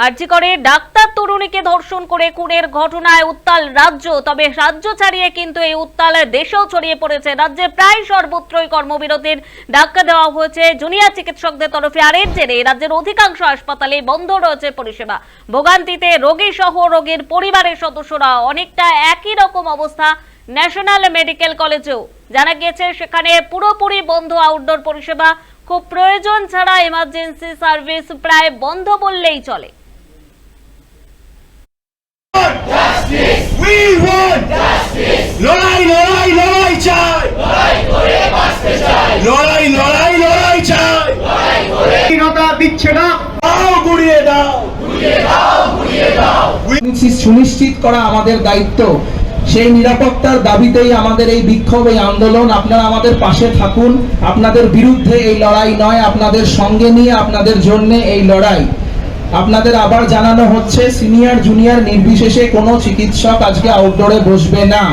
আরজি করে ডাক্তার তরুণীকে ধর্ষণ করে খুনের ঘটনায় উত্তাল রাজ্য। তবে রাজ্য ছাড়িয়ে কিন্তু এই উত্তাল দেশেও ছড়িয়ে পড়েছে। রাজ্যে প্রায় সর্বত্রই কর্মবিরতির ডাক্কা দেওয়া হয়েছে জুনিয়র চিকিৎসকদের তরফে। আর এর জেরে রাজ্যের অধিকাংশ হাসপাতালে বন্ধ রয়েছে পরিষেবা। ভোগান্তিতে রোগী সহ রোগীর পরিবারের সদস্যরা। অনেকটা একই রকম অবস্থা ন্যাশনাল মেডিকেল কলেজেও। জানা গিয়েছে সেখানে পুরোপুরি বন্ধ আউটডোর পরিষেবা। খুব প্রয়োজন ছাড়া ইমার্জেন্সি সার্ভিস প্রায় বন্ধ বললেই চলে। We want justice. লড়াই লড়াই লড়াই চাই, লড়াই করে বাঁচতে চাই, লড়াই লড়াই লড়াই চাই, লড়াই করে স্বাধীনতা দিচ্ছে না, দাও গুড়িয়ে দাও, গুড়িয়ে দাও, গুড়িয়ে দাও। সুনিশ্চিত করা আমাদের দায়িত্ব। সেই নিরাপত্তার দাবিতেই আমাদের এই বিক্ষোভ, এই আন্দোলন। আপনারা আমাদের পাশে থাকুন। আপনাদের বিরুদ্ধে এই লড়াই নয়, আপনাদের সঙ্গে নিয়ে আপনাদের জন্য এই লড়াই। আপনাদের আবার জানানো হচ্ছে, সিনিয়র জুনিয়র নির্বিশেষে কোনো চিকিৎসক আজকে আউটডোরে বসবে না।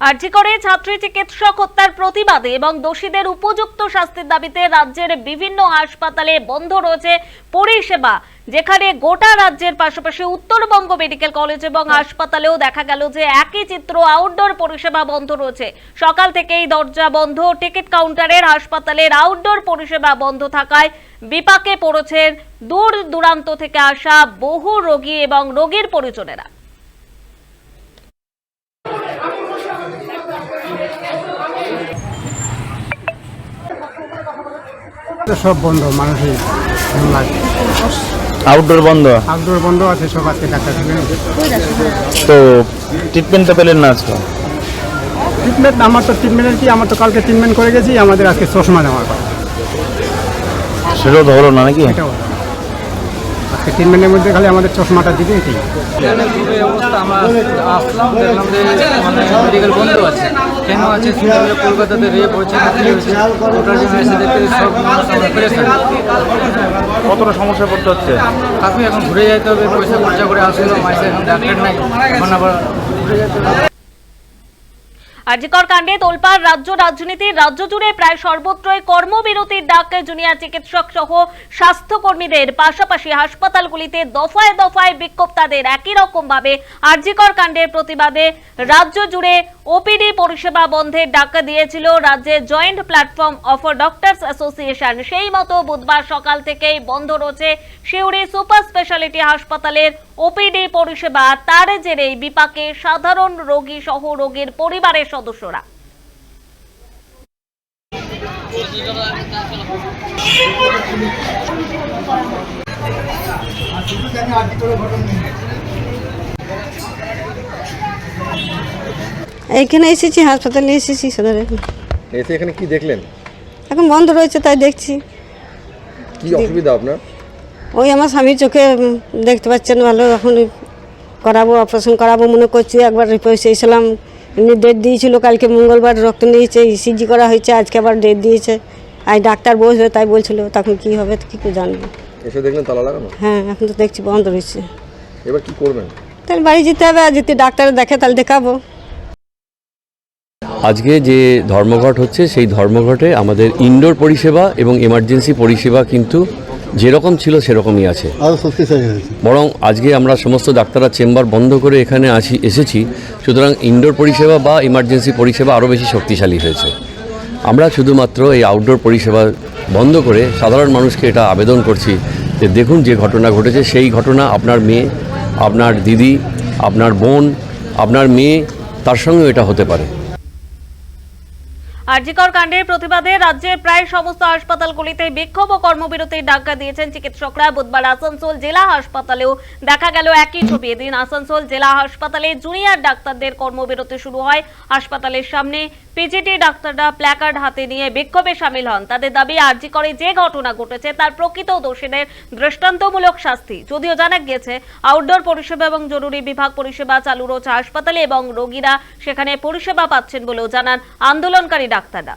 আরজি করে ছাত্রী চিকিৎসক হত্যার প্রতিবাদে এবং দোষীদের উপযুক্ত শাস্তির দাবিতে রাজ্যের বিভিন্ন হাসপাতালে বন্ধ রয়েছে পরিষেবা। যেখানে গোটা রাজ্যের পাশাপাশি উত্তরবঙ্গ মেডিকেল কলেজ এবং হাসপাতালেও দেখা গেল যে একই চিত্র, আউটডোর পরিষেবা বন্ধ রয়েছে। সকাল থেকেই দরজা বন্ধ টিকিট কাউন্টারের। হাসপাতালের আউটডোর পরিষেবা বন্ধ থাকায় বিপাকে পড়েছেন দূর দূরান্ত থেকে আসা বহু রোগী এবং রোগীর পরিজনেরা। সব বন্ধ, মানুষের আউটডোর বন্ধ, আউটডোর বন্ধ আছে সব। আজকে ডাক্তার তো ট্রিটমেন্ট তো পেলেন না আজকে? ট্রিটমেন্ট আমার তো ট্রিটমেন্টের কি, আমার তো কালকে ট্রিটমেন্ট করে গেছি। আমাদের আজকে চশমা নেওয়ার কথা, সেটাও তো হলো না নাকি? এটাও আজকে ট্রিটমেন্টের মধ্যে খালি আমাদের চশমাটা দিবে। এটাই খুবই অবস্থা। আমরা আসলাম, দেখলাম যে মেডিকেল বন্ধ আছে। কেন আছে? কলকাতাতে রেপ হয়েছে, ওটার জন্য এসে দেখতে সব মানুষ আমরা পেরেছেন। কতটা সমস্যা পড়তে হচ্ছে? কাকু এখন ঘুরে যেতে হবে, পয়সা খরচা করে আসলো, মাসে এখন ডাক্তার নাই, এখন আবার ঘুরে যেতে হবে। আরজিকর কাণ্ডে তোলপাড় রাজ্য রাজনীতি। রাজ্য জুড়ে প্রায় সর্বত্রই কর্মবিরতির ডাক জুনিয়র চিকিৎসক সহ স্বাস্থ্যকর্মীদের। পাশাপাশি হাসপাতালগুলিতে দফায় দফায় বিক্ষোভ তাদের। একই রকম ভাবে আরজিকর কাণ্ডের প্রতিবাদে রাজ্য জুড়ে ওপিডি পরিষেবা বন্ধের ডাক দিয়েছিল রাজ্যের joint platform of doctors association. সেই মতো বুধবার সকাল থেকেই বন্ধ রয়েছে সিউড়ি সুপার স্পেশালিটি হাসপাতালের ওপিডি পরিষেবা। তার জেরেই বিপাকে সাধারণ রোগী সহ রোগীর পরিবারের সদস্যরা। এইখানে এসেছি, হাসপাতালে এসেছি সদরে। এসে এখানে কি দেখলেন? এখন বন্ধ রয়েছে তাই দেখছি। কি অসুবিধা আপনার? ওই আমার স্বামীর চোখে দেখতে পাচ্ছেন ভালো, এখন করাবো, অপারেশন করাবো মনে করছি। একবার এসেছিলাম, এমনি ডেট দিয়েছিল কালকে মঙ্গলবার, রক্ত নিয়েছে, ইসিজি করা হয়েছে, আজকে আবার ডেট দিয়েছে। আজ ডাক্তার বসবে তাই বলছিল, তখন কি হবে কি করে জানবো। এসে দেখলেন তালা লাগানো? হ্যাঁ, এখন তো দেখছি বন্ধ রয়েছে। এবার কি করবেন? তাহলে বাড়ি যেতে হবে, আর যদি ডাক্তার দেখে তাহলে দেখাবো। আজকে যে ধর্মঘট হচ্ছে সেই ধর্মঘটে আমাদের ইনডোর পরিষেবা এবং এমার্জেন্সি পরিষেবা কিন্তু যেরকম ছিল সেরকমই আছে, বরং আজকে আমরা সমস্ত ডাক্তাররা চেম্বার বন্ধ করে এখানে এসেছি। সুতরাং ইনডোর পরিষেবা বা এমার্জেন্সি পরিষেবা আরও বেশি শক্তিশালী হয়েছে। আমরা শুধুমাত্র এই আউটডোর পরিষেবা বন্ধ করে সাধারণ মানুষকে এটা আবেদন করছি যে দেখুন, যে ঘটনা ঘটেছে সেই ঘটনা আপনার মেয়ে, আপনার দিদি, আপনার বোন, আপনার মেয়ে, তার সঙ্গেও এটা হতে পারে। আরজিকর কাণ্ডের প্রতিবাদে রাজ্যের প্রায় সমস্ত হাসপাতালগুলিতে বিক্ষোভ ও কর্মবিরতির ডাক দিয়েছেন চিকিৎসকরা। বুধবার আসানসোল জেলা হাসপাতালেও দেখা গেল একই ছবি। এদিন আসানসোল জেলা হাসপাতালে জুনিয়র ডাক্তারদের কর্মবিরতি শুরু হয়। হাসপাতালের সামনে পিজিটি ডাক্তাররা প্ল্যাকার্ড হাতে নিয়ে বিক্ষোভে সামিল হন। তাদের দাবি, আরজিকরে যে ঘটনা ঘটেছে তার প্রকৃত দোষীদের দৃষ্টান্তমূলক শাস্তি। যদিও জানা গিয়েছে আউটডোর পরিষেবা এবং জরুরি বিভাগ পরিষেবা চালু রয়েছে হাসপাতালে এবং রোগীরা সেখানে পরিষেবা পাচ্ছেন বলেও জানান আন্দোলনকারী ডাক্তাররা।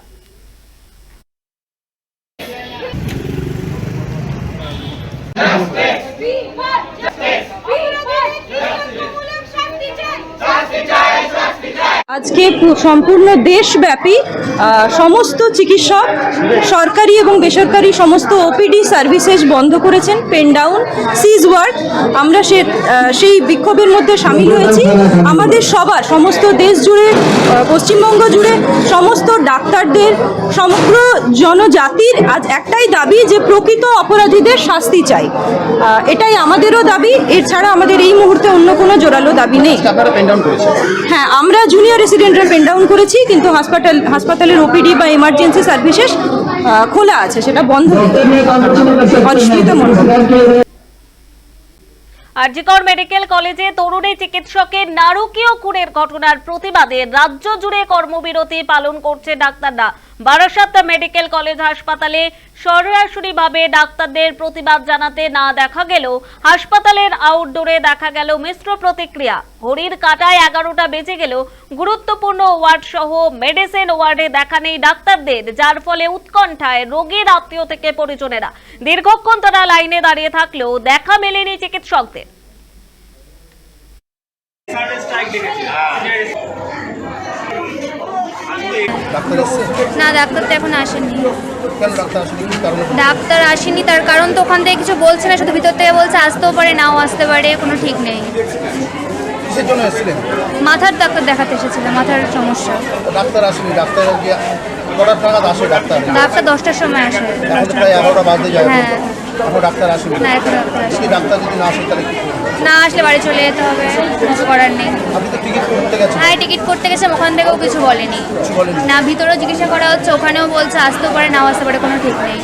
আজকে সম্পূর্ণ দেশব্যাপী সমস্ত চিকিৎসক সরকারি এবং বেসরকারি সমস্ত ওপিডি সার্ভিসেস বন্ধ করেছেন, পেন ডাউন, সিজ ওয়ার্ক। আমরা সেই বিক্ষোভের মধ্যে সামিল হয়েছি। আমাদের সবার সমস্ত দেশ জুড়ে, পশ্চিমবঙ্গ জুড়ে সমস্ত ডাক্তারদের, সমগ্র জনজাতির আজ একটাই দাবি যে প্রকৃত অপরাধীদের শাস্তি চাই। এটাই আমাদেরও দাবি। এছাড়া আমাদের এই মুহূর্তে অন্য কোনো জোরালো দাবি নেই। হ্যাঁ, আমরা জুনিয়র রেসিডেন্টরা পেন ডাউন করেছি, কিন্তু হাসপাতালের ওপিডি বা এমার্জেন্সি সার্ভিসেস খোলা আছে, সেটা বন্ধ অস্মিতা মণ্ডল। আরজিকর মেডিকেল কলেজে তরুণী চিকিৎসকের নারকীয় খুনের ঘটনার প্রতিবাদে রাজ্য জুড়ে কর্মবিরতি পালন করছে ডাক্তাররা। বারাসাত মেডিকেল কলেজ হাসপাতালে সরাসরিভাবে ডাক্তারদের প্রতিবাদ জানাতে না দেখা গেলেও হাসপাতালের আউটডোরে দেখা গেল মিশ্র প্রতিক্রিয়া। ঘড়ির কাঁটায় 11টা বেজে গেলেও গুরুত্বপূর্ণ ওয়ার্ড সহ মেডিসিন ওয়ার্ডে দেখা নেই ডাক্তারদের, যার ফলে উৎকণ্ঠায় রোগীর আত্মীয় থেকে পরিজনেরা। দীর্ঘক্ষণ তারা লাইনে দাঁড়িয়ে থাকলেও দেখা মেলেনি চিকিৎসকদের। না, ডাক্তার তো এখন আসেনি। ডাক্তার আসেনি তার কারণ তো ওখান থেকে কিছু বলছে না, শুধু ভিতর থেকে বলছে আসতেও পারে নাও আসতে পারে, কোনো ঠিক নেই। মাথার ডাক্তার দেখাতে এসেছিলাম, মাথার সমস্যা। ডাক্তার আসেনি, ডাক্তার ডাক্তার 10টার সময় আসে। হ্যাঁ, ডাক্তার আসেনি। না এখন ডাক্তার আসে। ডাক্তার যদি না আসে তাহলে না আসলে বাড়ি চলে যেতে হবে, কিছু করার নেই। হ্যাঁ, টিকিট করতে গেছিলাম, ওখান থেকেও কিছু বলেনি। না, ভিতরেও চিকিৎসা করা হচ্ছে, ওখানেও বলছে আসতেও পারে নাও আসতে পারে, কোনো ঠিক নেই।